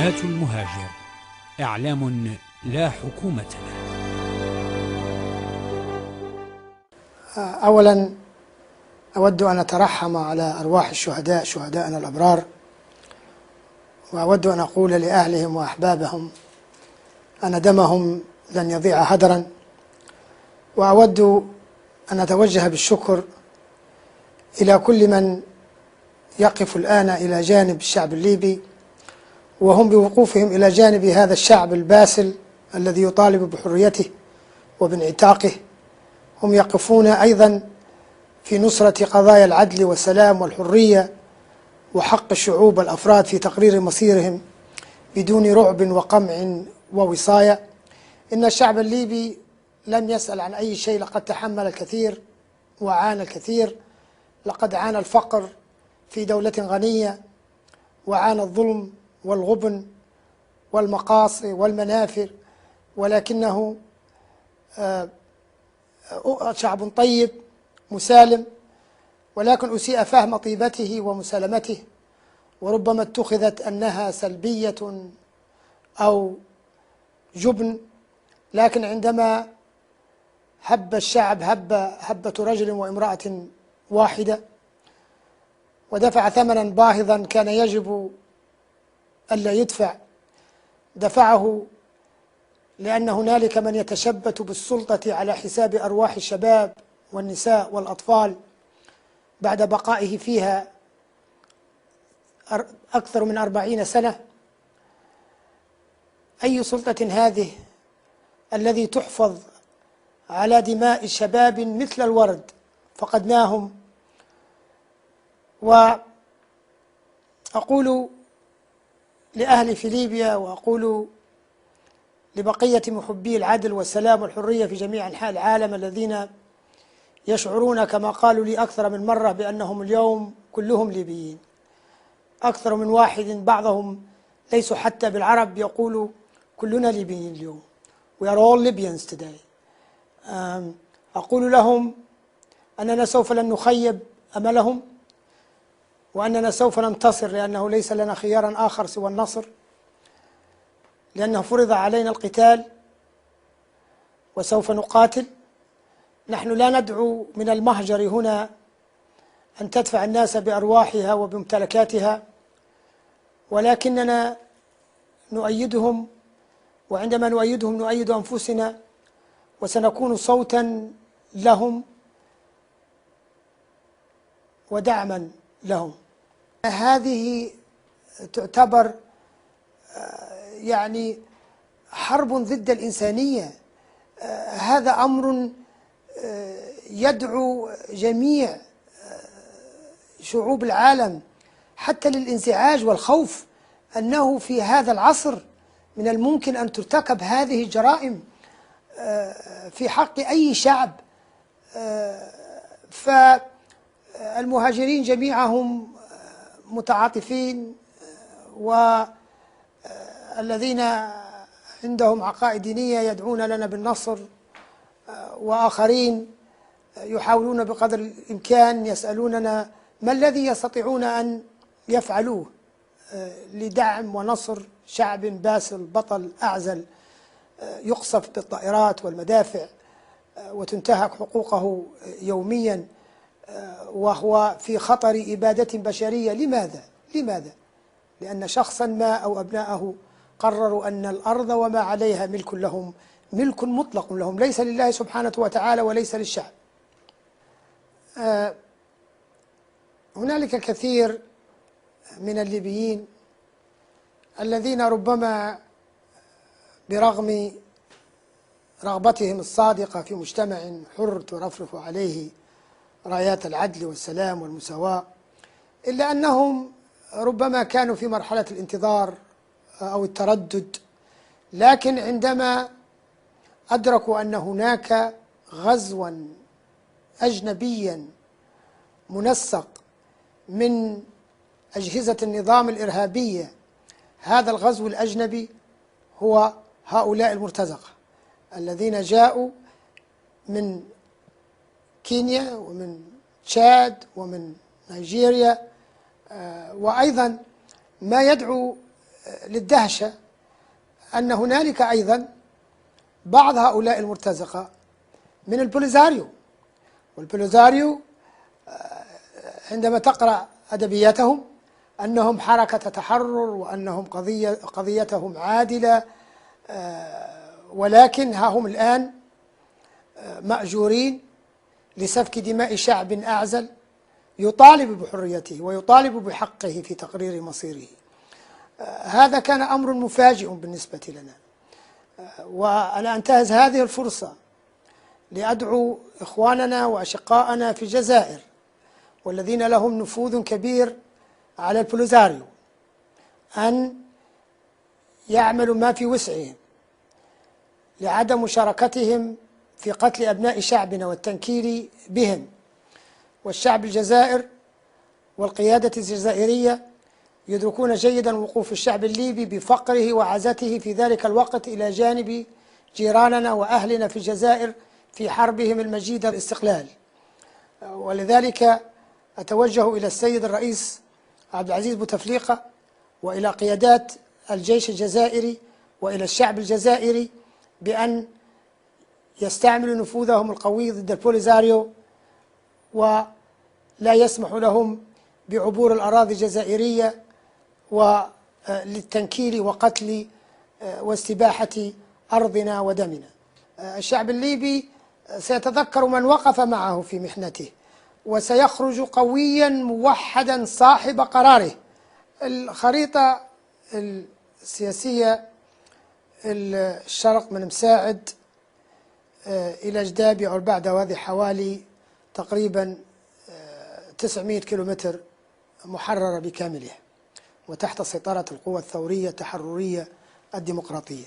جبهة المهاجر، إعلام لا حكومة له. أولا أود أن أترحم على أرواح الشهداء، شهدائنا الأبرار، وأود أن أقول لأهلهم وأحبابهم أن دمهم لن يضيع هدرا. وأود أن أتوجه بالشكر إلى كل من يقف الآن إلى جانب الشعب الليبي، وهم بوقوفهم إلى جانب هذا الشعب الباسل الذي يطالب بحريته وبانعتاقه، هم يقفون أيضا في نصرة قضايا العدل والسلام والحرية وحق الشعوب والأفراد في تقرير مصيرهم بدون رعب وقمع ووصاية. إن الشعب الليبي لم يسأل عن أي شيء، لقد تحمل الكثير وعانى الكثير، لقد عانى الفقر في دولة غنية، وعانى الظلم والغبن والمقاصي والمنافر، ولكنه شعب طيب مسالم، ولكن أسيء فهم طيبته ومسالمته، وربما اتخذت أنها سلبية أو جبن. لكن عندما هب الشعب هبة رجل وامرأة واحدة ودفع ثمنا باهظا كان يجب ألا يدفع، دفعه لأن هنالك من يتشبت بالسلطة على حساب أرواح الشباب والنساء والأطفال بعد بقائه فيها أكثر من 40 سنة. أي سلطة هذه الذي تحفظ على دماء شباب مثل الورد فقدناهم؟ وأقول لأهلي في ليبيا، وأقول لبقية محبي العدل والسلام والحرية في جميع أنحاء العالم الذين يشعرون كما قالوا لي أكثر من مرة بأنهم اليوم كلهم ليبيين، أكثر من واحد، بعضهم ليسوا حتى بالعرب يقولوا كلنا ليبيين اليوم. We are all Libyans today. أقول لهم أننا سوف لن نخيب أملهم، وأننا سوف ننتصر، لأنه ليس لنا خيارا آخر سوى النصر، لأنه فرض علينا القتال وسوف نقاتل. نحن لا ندعو من المهجر هنا أن تدفع الناس بأرواحها وبممتلكاتها، ولكننا نؤيدهم، وعندما نؤيدهم نؤيد أنفسنا، وسنكون صوتا لهم ودعما لهم. هذه تعتبر يعني حرب ضد الإنسانية. هذا أمر يدعو جميع شعوب العالم حتى للانزعاج والخوف، أنه في هذا العصر من الممكن أن ترتكب هذه الجرائم في حق أي شعب. فالمهاجرين جميعهم متعاطفين، والذين عندهم عقائد دينية يدعون لنا بالنصر، وآخرين يحاولون بقدر الإمكان يسألوننا ما الذي يستطيعون أن يفعلوه لدعم ونصر شعب باسل بطل أعزل يقصف بالطائرات والمدافع وتنتهك حقوقه يوميا، وهو في خطر إبادة بشرية. لماذا؟ لأن شخصا ما أو أبناءه قرروا أن الأرض وما عليها ملك لهم، ملك مطلق لهم، ليس لله سبحانه وتعالى وليس للشعب. هنالك الكثير من الليبيين الذين ربما برغم رغبتهم الصادقة في مجتمع حر ترفرف عليه رايات العدل والسلام والمساواة، إلا أنهم ربما كانوا في مرحلة الانتظار أو التردد، لكن عندما أدركوا أن هناك غزوا أجنبيا منسق من أجهزة النظام الإرهابية، هذا الغزو الأجنبي هو هؤلاء المرتزقة الذين جاءوا من كينيا ومن تشاد ومن نيجيريا، وأيضا ما يدعو للدهشة أن هنالك أيضا بعض هؤلاء المرتزقة من البوليزاريو، والبوليزاريو عندما تقرأ أدبياتهم أنهم حركة تحرر وأنهم قضيتهم عادلة، ولكن ها هم الآن مأجورين لسفك دماء شعب أعزل يطالب بحريته ويطالب بحقه في تقرير مصيره. هذا كان أمر مفاجئ بالنسبة لنا، وأنا أنتهز هذه الفرصة لأدعو إخواننا وأشقائنا في الجزائر والذين لهم نفوذ كبير على البوليزاريو أن يعملوا ما في وسعهم لعدم مشاركتهم في قتل أبناء شعبنا والتنكيل بهم. والشعب الجزائر والقيادة الجزائرية يدركون جيدا وقوف الشعب الليبي بفقره وعزته في ذلك الوقت إلى جانب جيراننا وأهلنا في الجزائر في حربهم المجيدة الاستقلال. ولذلك أتوجه إلى السيد الرئيس عبد العزيز بوتفليقة وإلى قيادات الجيش الجزائري وإلى الشعب الجزائري بأن يستعملوا نفوذهم القوي ضد البوليزاريو ولا يسمح لهم بعبور الأراضي الجزائرية وللتنكيل وقتل واستباحة أرضنا ودمنا. الشعب الليبي سيتذكر من وقف معه في محنته وسيخرج قويا موحدا صاحب قراره. الخريطة السياسية الشرق من مساعد إلى جدابي أو البعدة، وهذه حوالي تقريبا 900 كيلومتر محررة بكاملها وتحت سيطرة القوى الثورية التحررية الديمقراطية.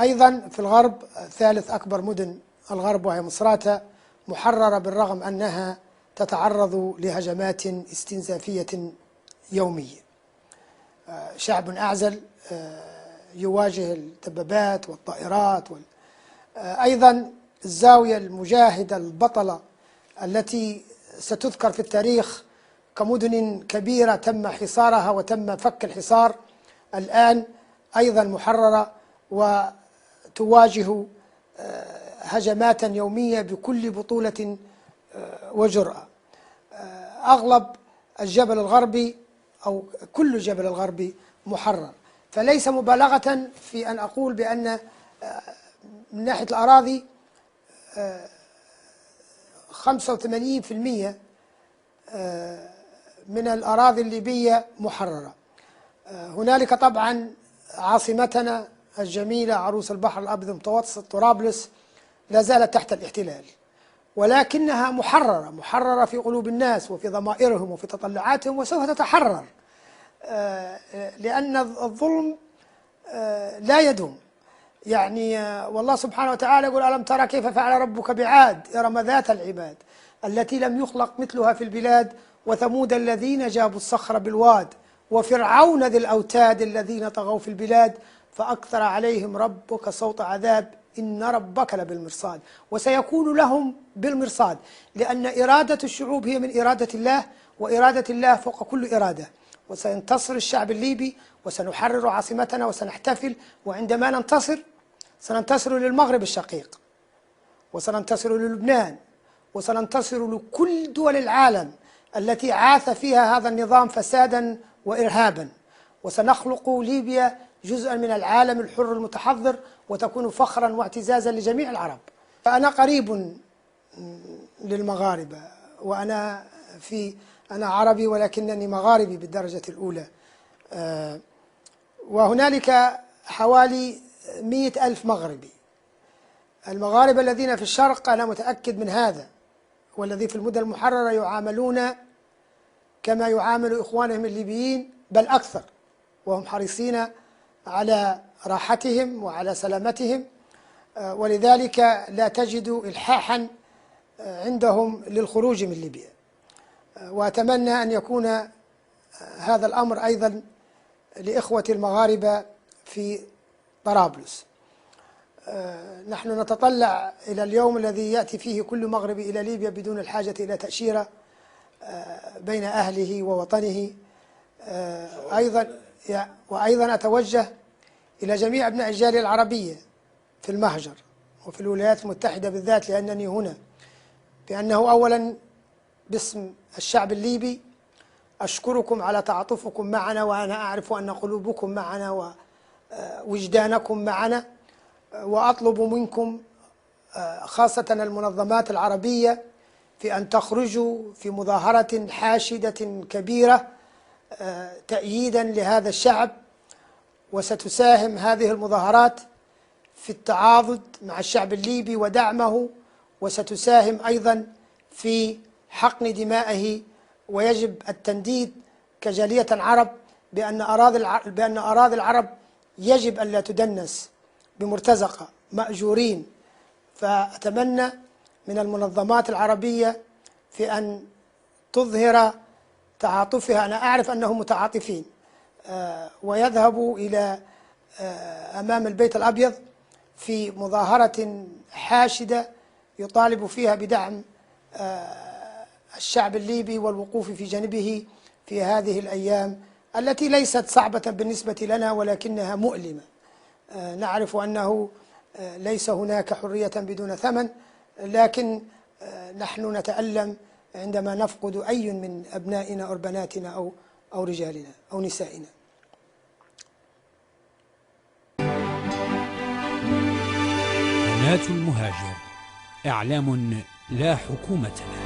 أيضا في الغرب ثالث أكبر مدن الغرب وهي مصراتة محررة بالرغم أنها تتعرض لهجمات استنزافية يومية. شعب أعزل يواجه الدبابات والطائرات أيضا الزاوية المجاهدة البطلة التي ستذكر في التاريخ كمدن كبيرة تم حصارها وتم فك الحصار، الآن أيضا محررة وتواجه هجمات يومية بكل بطولة وجرأة. أغلب الجبل الغربي أو كل الجبل الغربي محرر، فليس مبالغة في أن أقول بأن من ناحية الأراضي 85% من الأراضي الليبية محررة. هنالك طبعا عاصمتنا الجميلة عروس البحر الأبيض المتوسط طرابلس لا زالت تحت الاحتلال، ولكنها محررة في قلوب الناس وفي ضمائرهم وفي تطلعاتهم، وسوف تتحرر لأن الظلم لا يدوم. يعني والله سبحانه وتعالى يقول: ألم ترى كيف فعل ربك بعاد إرم ذات العماد التي لم يخلق مثلها في البلاد وثمود الذين جابوا الصخر بالواد وفرعون ذي الأوتاد الذين طغوا في البلاد فأكثر عليهم ربك صوت عذاب إن ربك لبالمرصاد. وسيكون لهم بالمرصاد، لأن إرادة الشعوب هي من إرادة الله، وإرادة الله فوق كل إرادة. وسينتصر الشعب الليبي وسنحرر عاصمتنا وسنحتفل، وعندما ننتصر سننتصر للمغرب الشقيق وسننتصر للبنان وسننتصر لكل دول العالم التي عاث فيها هذا النظام فسادا وإرهابا، وسنخلق ليبيا جزءا من العالم الحر المتحضر وتكون فخرا واعتزازا لجميع العرب. أنا قريب للمغاربة، وأنا عربي ولكنني مغاربي بالدرجة الأولى، وهنالك حوالي 100,000 مغربي. المغاربة الذين في الشرق أنا متأكد من هذا، والذي في المدن المحررة يعاملون كما يعامل إخوانهم الليبيين بل أكثر، وهم حريصين على راحتهم وعلى سلامتهم، ولذلك لا تجد إلحاحا عندهم للخروج من ليبيا. وأتمنى أن يكون هذا الأمر أيضا لإخوة المغاربة في طرابلس. نحن نتطلع إلى اليوم الذي يأتي فيه كل مغربي إلى ليبيا بدون الحاجة إلى تأشيرة بين أهله ووطنه. أيضا وأيضا أتوجه إلى جميع أبناء الجالية العربية في المهجر وفي الولايات المتحدة بالذات لأنني هنا، بأنه أولا باسم الشعب الليبي أشكركم على تعاطفكم معنا، وأنا أعرف أن قلوبكم معنا ووجدانكم معنا، وأطلب منكم خاصة المنظمات العربية في أن تخرجوا في مظاهرة حاشدة كبيرة تأييدا لهذا الشعب، وستساهم هذه المظاهرات في التعاضد مع الشعب الليبي ودعمه، وستساهم أيضا في حقن دمائه. ويجب التنديد كجالية عرب بأن أراضي العرب يجب أن لا تدنس بمرتزقة مأجورين. فأتمنى من المنظمات العربية في أن تظهر تعاطفها، أنا أعرف أنهم متعاطفين، ويذهبوا إلى أمام البيت الأبيض في مظاهرة حاشدة يطالب فيها بدعم الشعب الليبي والوقوف في جانبه في هذه الأيام التي ليست صعبة بالنسبة لنا ولكنها مؤلمة. نعرف أنه ليس هناك حرية بدون ثمن، لكن نحن نتألم عندما نفقد أي من أبنائنا أو بناتنا أو رجالنا أو نسائنا. قناة المهاجر، إعلام لا حكومة له.